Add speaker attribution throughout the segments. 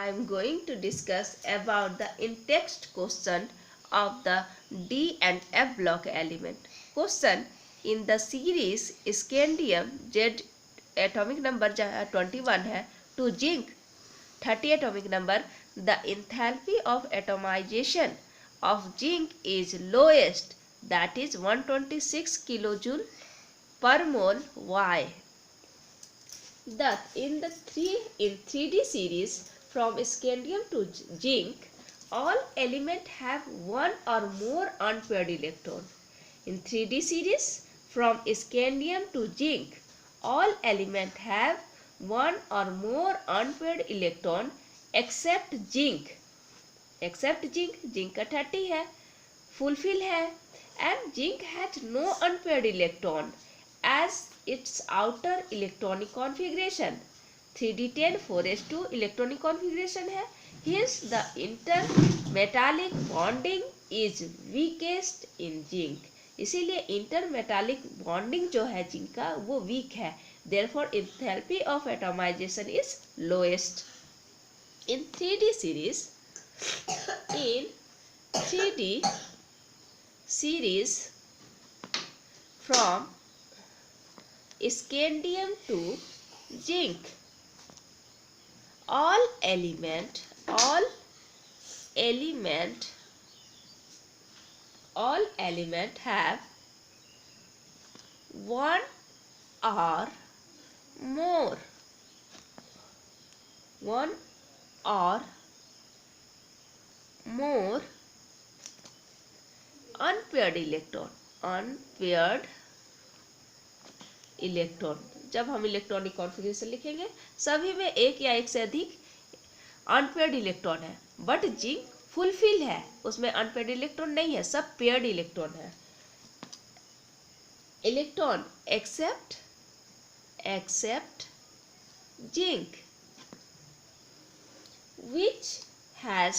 Speaker 1: I am going to discuss about the in-text question of the D and F block element. Question in the series scandium Z atomic number 21 है to zinc 30 atomic number, the enthalpy of atomization of zinc is lowest, that is 126 kilojoule per mole. Why? Thus, in 3D series from scandium to zinc, all elements have one or more unpaired electron. In 3D series from scandium to zinc, all elements have one or more unpaired electron except zinc. Zinc का 30 है, fulfill है, and zinc has no unpaired electron as its outer electronic configuration 3d10 4s2 electronic configuration है. Hence the intermetallic bonding is weakest in zinc. इसीलिए इंटरमेटालिक bonding जो है zinc का वो week है. Therefore enthalpy of atomization is lowest. In 3D series from scandium to zinc, all element have one or more unpaired electron. जब हम electronic configuration लिखेंगे सभी में एक या एक से अधिक अनपेयर्ड इलेक्ट्रॉन है, बट जिंक फुलफिल है, उसमें अनपेयर्ड इलेक्ट्रॉन नहीं है, सब पेयर्ड इलेक्ट्रॉन है. Electron except zinc which has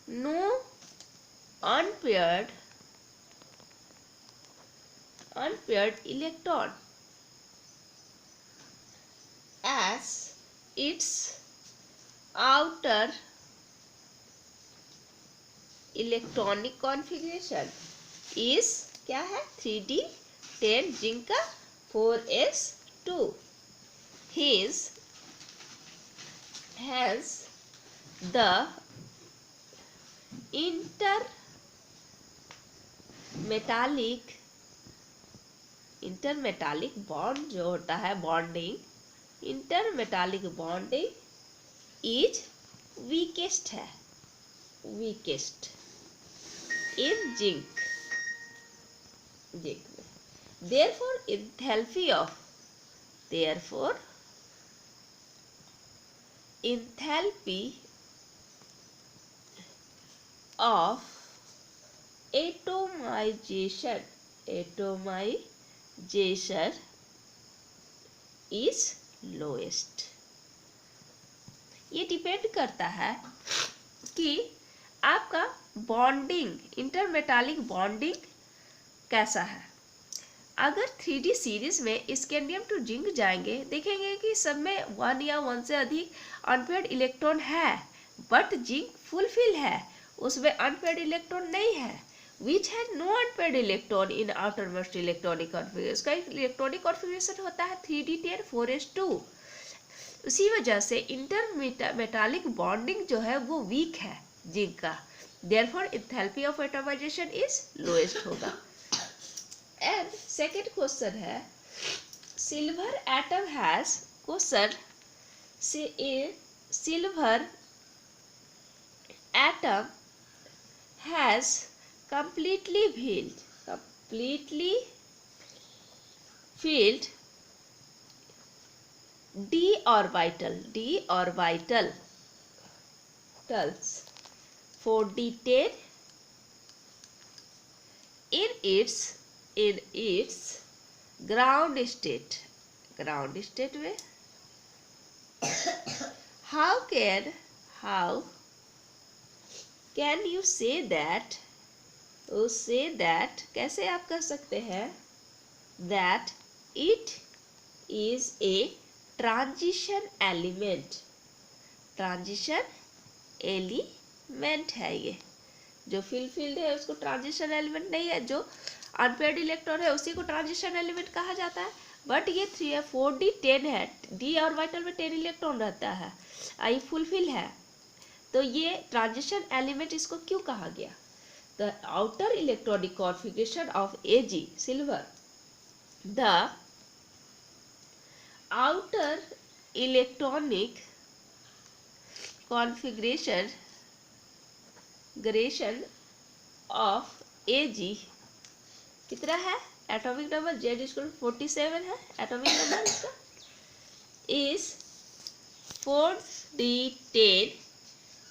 Speaker 1: no unpaired electron as its outer electronic configuration is क्या है 3d10 जिंक का 4s2. Hence the intermetallic bond जो होता है intermetallic bonding is weakest in zinc में. Therefore enthalpy of atomization is lowest. ये depend करता है कि आपका बॉन्डिंग इंटरमेटालिक बॉन्डिंग कैसा है. अगर 3D सीरीज में स्कैंडियम टू जिंक जाएंगे देखेंगे कि सब में 1 या 1 से अधिक अनपेयर्ड इलेक्ट्रॉन है, बट जिंक फुलफिल है, उसमें अनपेयर्ड इलेक्ट्रॉन नहीं है. Which has no unpaired electron in outermost electronic configuration. उसका इलेक्ट्रॉनिक कॉन्फ़िगरेशन होता है 3d10 4s2. उसी वजह से इंटरमेटालिक बॉन्डिंग जो है वो वीक है जिंक का. Therefore enthalpy of atomization is lowest होगा. एंड सेकेंड क्वेश्चन है silver atom has silver atom has completely filled d orbitals 4d10 in its ground state में. how can you say that कैसे आप कह सकते हैं that it is a transition element, transition element है ये। जो फील्ड है उसको ट्रांजिशन एलिमेंट नहीं है, जो अनपेयर्ड इलेक्ट्रॉन है उसी को ट्रांजिशन एलिमेंट कहा जाता है। बट ये 3 है, 4d 10 है, d ऑर्बिटल में 10 इलेक्ट्रॉन रहता है, आई फुलफिल है, तो ये ट्रांजिशन एलिमेंट इसको क्यों कहा गया? The outer electronic configuration of Ag silver, the outer electronic configuration of Ag कितना है? एटॉमिक नंबर Z=47 है एटॉमिक नंबर इसका, इज 4d10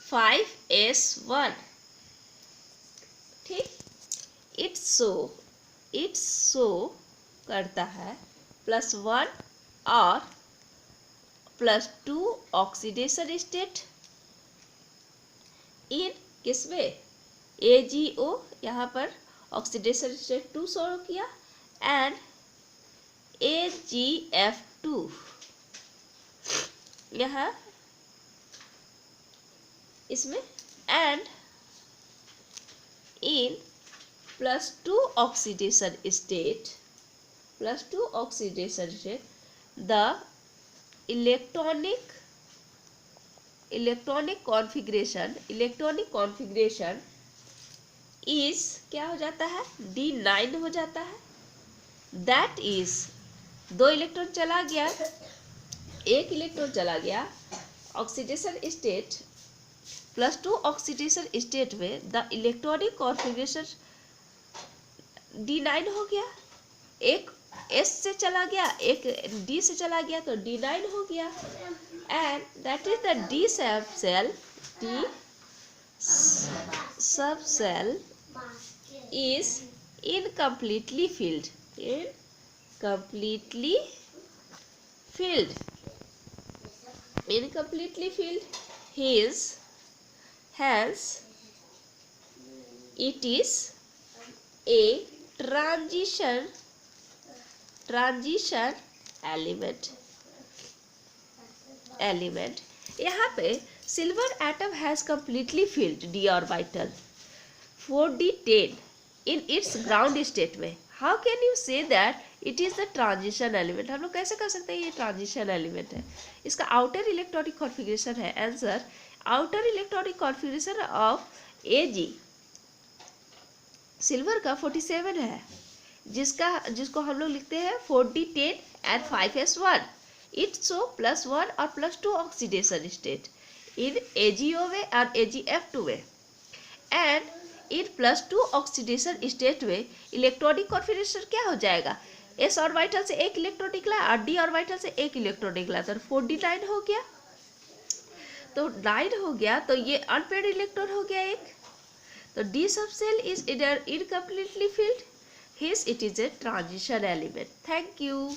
Speaker 1: 5s1। ठीक, इट्स सो करता है +1 और +2 ऑक्सीडेशन स्टेट इन किसमें? AgO, यहाँ पर ऑक्सीडेशन स्टेट 2 शो किया, एंड AgF2 यहाँ इसमें, and in +2 oxidation state, the electronic configuration is क्या हो जाता है? D9 हो जाता है। दैट इज 2 इलेक्ट्रॉन चला गया, 1 इलेक्ट्रॉन चला गया ऑक्सीडेशन स्टेट, +2 ऑक्सीडेशन स्टेट में द इलेक्ट्रॉनिक कॉन्फ़िगरेशन D9 हो गया, एक S से चला गया, एक D से चला गया, तो D9 हो गया, and that is the D subshell is incompletely filled, hence it is a transition element। यहाँ पे silver atom has completely filled d orbital 4d10 in its ground state में। How can you say that it is the transition element? हम लोग कैसे कर सकते हैं ये ट्रांजिशन एलिमेंट है? इसका आउटर इलेक्ट्रॉनिक कॉन्फ़िगरेशन है answer, outer electronic configuration of Ag silver का 47 है, जिसको हम लोग लिखते हैं 4d10 and 5s1। It's so +1 और +2 ऑक्सीडेशन स्टेट इन AgO में और AgF2 में, एंड इन +2 ऑक्सीडेशन स्टेट में इलेक्ट्रॉनिक कॉन्फ़िगरेशन क्या हो जाएगा? S ऑर्बिटल से 1 इलेक्ट्रॉन निकला और D ऑर्बिटल से 1 इलेक्ट्रॉन निकला, तो 4d9 हो गया, तो 9 हो गया, तो ये अनपेयर्ड इलेक्ट्रॉन हो गया एक, तो D subshell is either incompletely filled, hence it is a transition element। Thank you।